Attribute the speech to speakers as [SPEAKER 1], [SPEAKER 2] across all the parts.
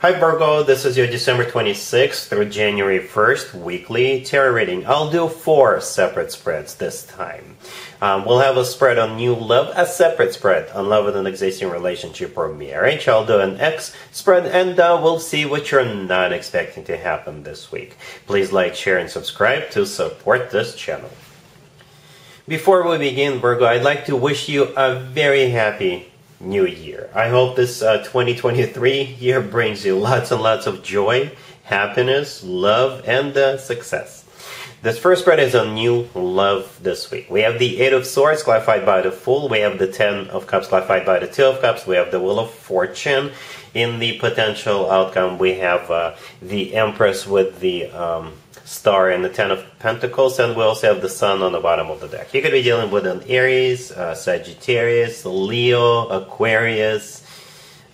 [SPEAKER 1] Hi Virgo, this is your December 26th through January 1st weekly tarot reading. I'll do 4 separate spreads this time. We'll have a spread on new love, a separate spread on love in an existing relationship or marriage. I'll do an X spread, and we'll see what you're not expecting to happen this week. Please like, share, and subscribe to support this channel. Before we begin, Virgo, I'd like to wish you a very happy New Year. I hope this 2023 year brings you lots and lots of joy, happiness, love, and success. This first spread is on new love this week. We have the 8 of Swords clarified by the Fool. We have the 10 of Cups clarified by the 2 of Cups. We have the Wheel of Fortune. In the potential outcome, we have the Empress with the Star and the 10 of Pentacles, and we also have the Sun on the bottom of the deck. You could be dealing with an Aries, Sagittarius, Leo, Aquarius.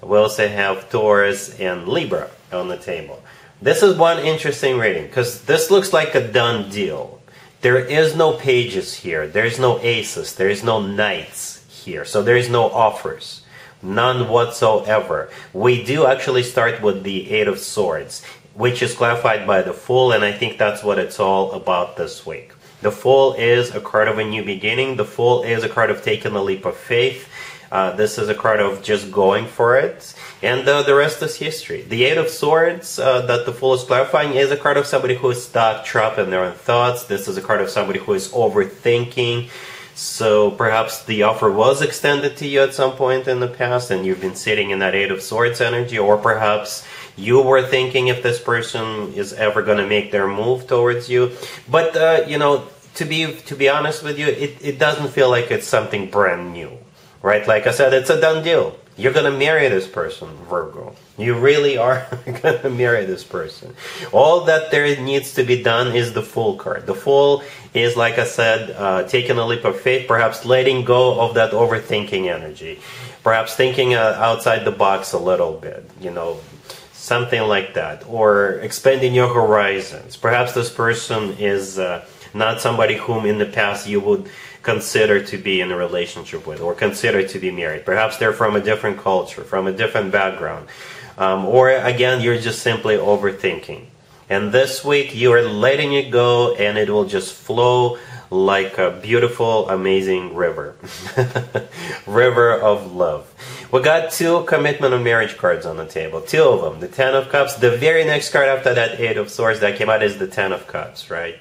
[SPEAKER 1] We also have Taurus and Libra on the table. This is one interesting reading because this looks like a done deal. There is no pages here. There's no aces. There's no knights here. So there's no offers. None whatsoever. We do actually start with the 8 of Swords, which is clarified by the Fool, and I think that's what it's all about this week. The Fool is a card of a new beginning. The Fool is a card of taking a leap of faith. This is a card of just going for it, and the rest is history. The 8 of Swords that the Fool is clarifying is a card of somebody who is stuck, trapped in their own thoughts. This is a card of somebody who is overthinking. So perhaps the offer was extended to you at some point in the past, and you've been sitting in that 8 of Swords energy, or perhaps you were thinking if this person is ever going to make their move towards you. But, you know, to be honest with you, it doesn't feel like it's something brand new, right? Like I said, it's a done deal. You're going to marry this person, Virgo. You really are going to marry this person. All that there needs to be done is the Fool card. The Fool is, like I said, taking a leap of faith, perhaps letting go of that overthinking energy. Perhaps thinking outside the box a little bit, you know, something like that, or expanding your horizons. Perhaps this person is not somebody whom in the past you would consider to be in a relationship with or consider to be married. Perhaps they're from a different culture, from a different background. Or again, you're just simply overthinking. And this week you are letting it go, and it will just flow like a beautiful, amazing river. River of love. We got 2 commitment and marriage cards on the table. 2 of them. The 10 of Cups. The very next card after that 8 of Swords that came out is the 10 of Cups, right?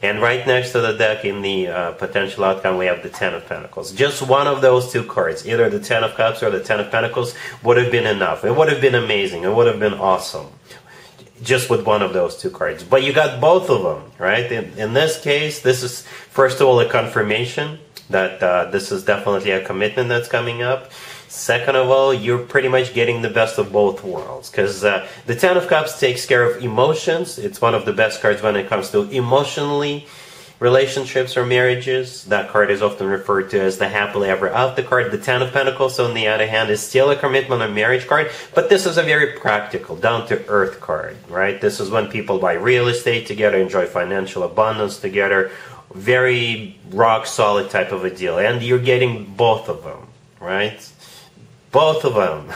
[SPEAKER 1] And right next to the deck in the potential outcome, we have the 10 of Pentacles. Just one of those 2 cards, either the 10 of Cups or the 10 of Pentacles, would have been enough. It would have been amazing. It would have been awesome. Just with one of those 2 cards. But you got both of them, right? In this case, this is, first of all, a confirmation that this is definitely a commitment that's coming up. Second of all, you're pretty much getting the best of both worlds, because the 10 of Cups takes care of emotions. It's one of the best cards when it comes to emotionally relationships or marriages. That card is often referred to as the happily ever after card. The 10 of Pentacles, on the other hand, is still a commitment or marriage card, but this is a very practical, down-to-earth card, right? This is when people buy real estate together, enjoy financial abundance together. Very rock-solid type of a deal, and you're getting both of them, right? Both of them.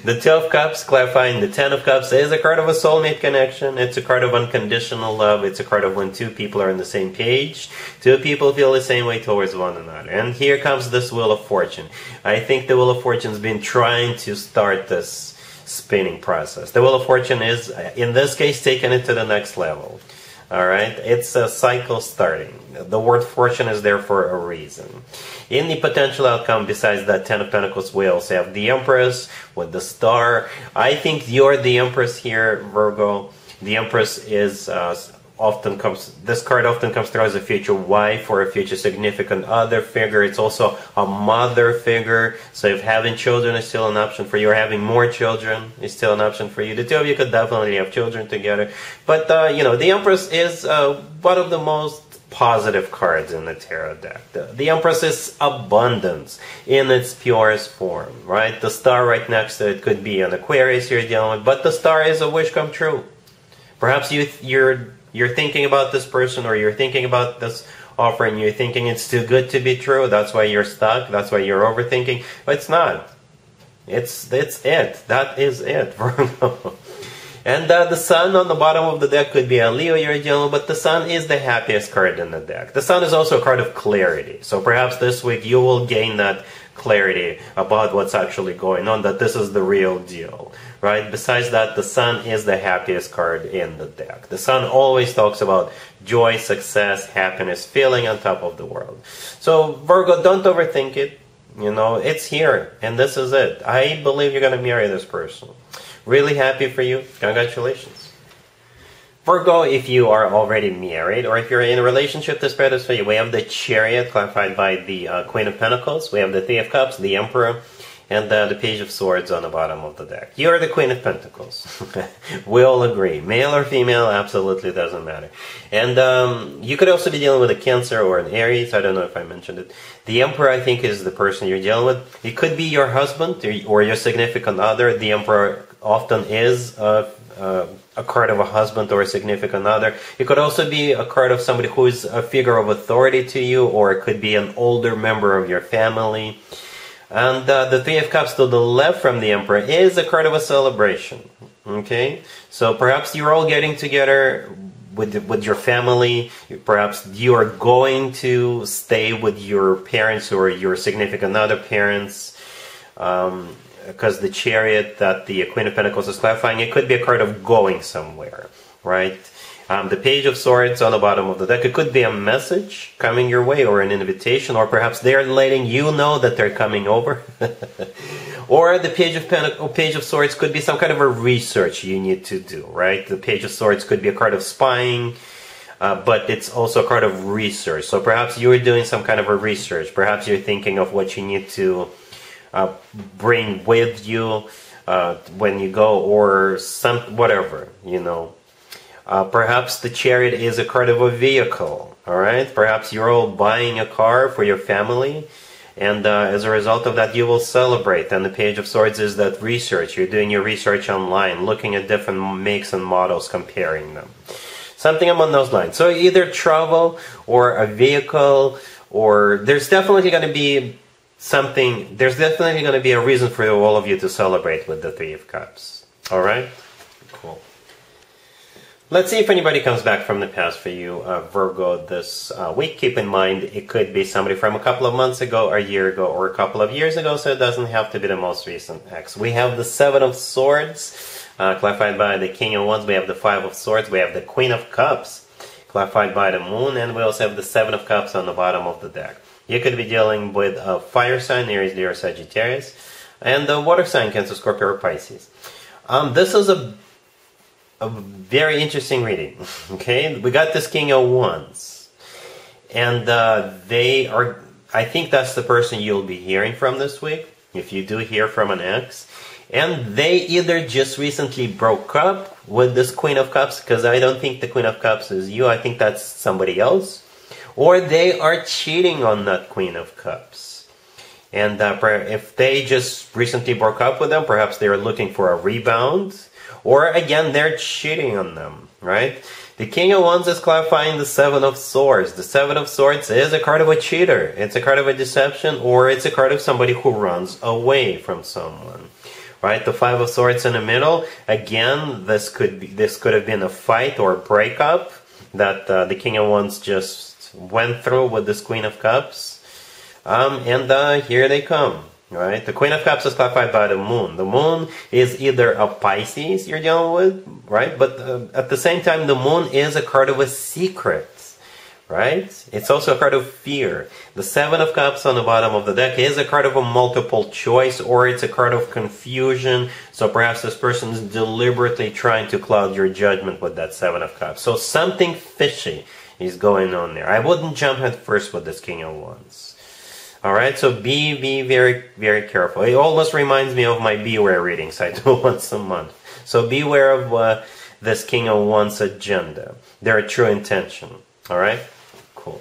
[SPEAKER 1] The 2 of Cups, clarifying the 10 of Cups, is a card of a soulmate connection. It's a card of unconditional love. It's a card of when 2 people are on the same page. 2 people feel the same way towards one another. And here comes this Wheel of Fortune. I think the Wheel of Fortune's been trying to start this spinning process. The Wheel of Fortune is, in this case, taking it to the next level. Alright, it's a cycle starting. The word fortune is there for a reason. In the potential outcome, besides that 10 of Pentacles, we also have the Empress with the Star. I think you're the Empress here, Virgo. The Empress is this card often comes through as a future wife or a future significant other figure. It's also a mother figure. So if having children is still an option for you, or having more children is still an option for you, the 2 of you could definitely have children together. But, you know, the Empress is one of the most positive cards in the tarot deck. The Empress is abundance in its purest form, right? The Star right next to it could be an Aquarius you're dealing with, but the Star is a wish come true. Perhaps you're thinking about this person, or you're thinking about this offer, and you're thinking it's too good to be true. That's why you're stuck. That's why you're overthinking. But it's not. It's it. That is it, Virgo. And the Sun on the bottom of the deck could be a Leo you're dealing with, but the Sun is the happiest card in the deck. The Sun is also a card of clarity. So perhaps this week you will gain that clarity about what's actually going on, that this is the real deal, right? Besides that, the Sun is the happiest card in the deck. The Sun always talks about joy, success, happiness, feeling on top of the world. So Virgo, don't overthink it. You know, it's here, and this is it. I believe you're going to marry this person. Really happy for you. Congratulations. Virgo, if you are already married or if you're in a relationship, this spread is for you. We have the Chariot, clarified by the Queen of Pentacles. We have the Three of Cups, the Emperor, and the Page of Swords on the bottom of the deck. You're the Queen of Pentacles. We all agree. Male or female, absolutely doesn't matter. And you could also be dealing with a Cancer or an Aries. I don't know if I mentioned it. The Emperor, I think, is the person you're dealing with. It could be your husband or your significant other. The Emperor often is a card of a husband or a significant other. It could also be a card of somebody who is a figure of authority to you, or it could be an older member of your family. And the Three of Cups to the left from the Emperor is a card of a celebration. Okay? So perhaps you're all getting together with your family. Perhaps you are going to stay with your parents or your significant other parents. Because the Chariot that the Queen of Pentacles is clarifying, it could be a card of going somewhere, right? The Page of Swords on the bottom of the deck, it could be a message coming your way or an invitation, or perhaps they're letting you know that they're coming over. Or the Page of Swords could be some kind of a research you need to do, right? The Page of Swords could be a card of spying, but it's also a card of research. So perhaps you're doing some kind of a research. Perhaps you're thinking of what you need to bring with you when you go, or whatever, you know. Perhaps the Chariot is a card of a vehicle, all right? Perhaps you're all buying a car for your family, and as a result of that, you will celebrate. And the Page of Swords is that research. You're doing your research online, looking at different makes and models, comparing them. Something along those lines. So either travel or a vehicle, or there's definitely going to be something, there's definitely going to be a reason for all of you to celebrate with the Three of Cups. All right? Cool. Let's see if anybody comes back from the past for you, Virgo, this week. Keep in mind, it could be somebody from a couple of months ago, a year ago, or a couple of years ago, so it doesn't have to be the most recent ex. We have the Seven of Swords, clarified by the King of Wands. We have the Five of Swords. We have the Queen of Cups, clarified by the Moon. And we also have the Seven of Cups on the bottom of the deck. You could be dealing with a fire sign, Aries, Leo, or Sagittarius, and a water sign, Cancer, Scorpio, or Pisces. This is a very interesting reading. Okay, we got this King of Wands, and they are, I think that's the person you'll be hearing from this week, if you do hear from an ex. And they either just recently broke up with this Queen of Cups, because I don't think the Queen of Cups is you, I think that's somebody else. Or they are cheating on that Queen of Cups. And if they just recently broke up with them, perhaps they are looking for a rebound. Or again, they're cheating on them, right? The King of Wands is clarifying the Seven of Swords. The Seven of Swords is a card of a cheater. It's a card of a deception, or it's a card of somebody who runs away from someone. Right? The Five of Swords in the middle. Again, this could have been a fight or breakup that the King of Wands just went through with this Queen of Cups, and here they come, right? The Queen of Cups is clarified by the Moon. The Moon is either a Pisces you're dealing with, right? But at the same time, the Moon is a card of a secret, right? It's also a card of fear. The Seven of Cups on the bottom of the deck is a card of a multiple choice, or it's a card of confusion. So perhaps this person is deliberately trying to cloud your judgment with that Seven of Cups. So something fishy is going on there. I wouldn't jump head first with this King of Wands. Alright, so be very, very careful. It almost reminds me of my Beware readings I do once a month. So beware of this King of Wands agenda, their true intention. Alright? Cool.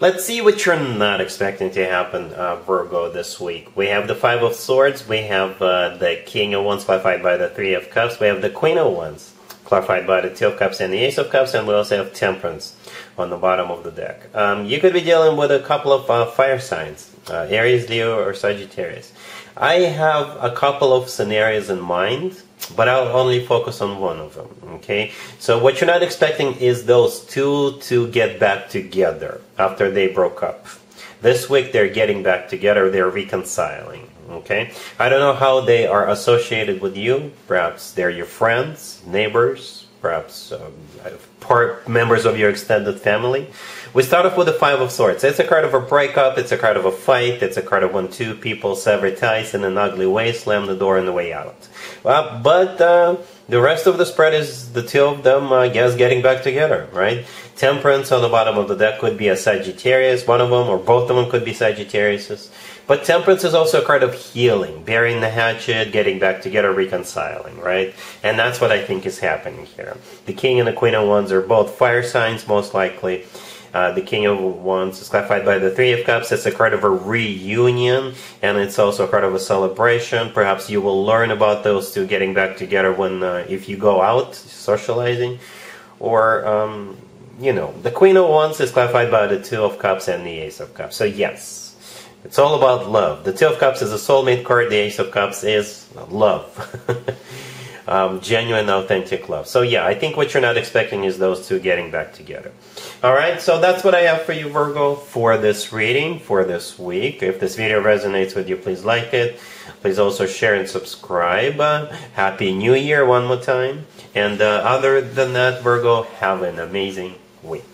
[SPEAKER 1] Let's see what you're not expecting to happen, Virgo, this week. We have the Five of Swords. We have the King of Wands clarified by the Three of Cups. We have the Queen of Wands clarified by the Two of Cups and the Ace of Cups, and we also have Temperance on the bottom of the deck. You could be dealing with a couple of fire signs, Aries, Leo, or Sagittarius. I have a couple of scenarios in mind, but I'll only focus on one of them, okay? So what you're not expecting is those two to get back together after they broke up. This week they're getting back together, they're reconciling, okay? I don't know how they are associated with you. Perhaps they're your friends, neighbors, perhaps members of your extended family. We start off with the Five of Swords. It's a card of a breakup, it's a card of a fight, it's a card of when two people sever ties in an ugly way, slam the door on the way out. But the rest of the spread is the two of them, I guess, getting back together, right? Temperance on the bottom of the deck could be a Sagittarius, one of them, or both of them could be Sagittariuses. But Temperance is also a card of healing, burying the hatchet, getting back together, reconciling, right? And that's what I think is happening here. The King and the Queen of Wands are both fire signs, most likely. The King of Wands is clarified by the Three of Cups. It's a card of a reunion, and it's also a card of a celebration. Perhaps you will learn about those two getting back together when if you go out socializing. Or, you know, the Queen of Wands is clarified by the Two of Cups and the Ace of Cups. So yes, it's all about love. The Two of Cups is a soulmate card. The Ace of Cups is love. Genuine, authentic love. So yeah, I think what you're not expecting is those two getting back together. Alright, so that's what I have for you, Virgo, for this reading, for this week. If this video resonates with you, please like it. Please also share and subscribe. Happy New Year one more time. And other than that, Virgo, have an amazing week.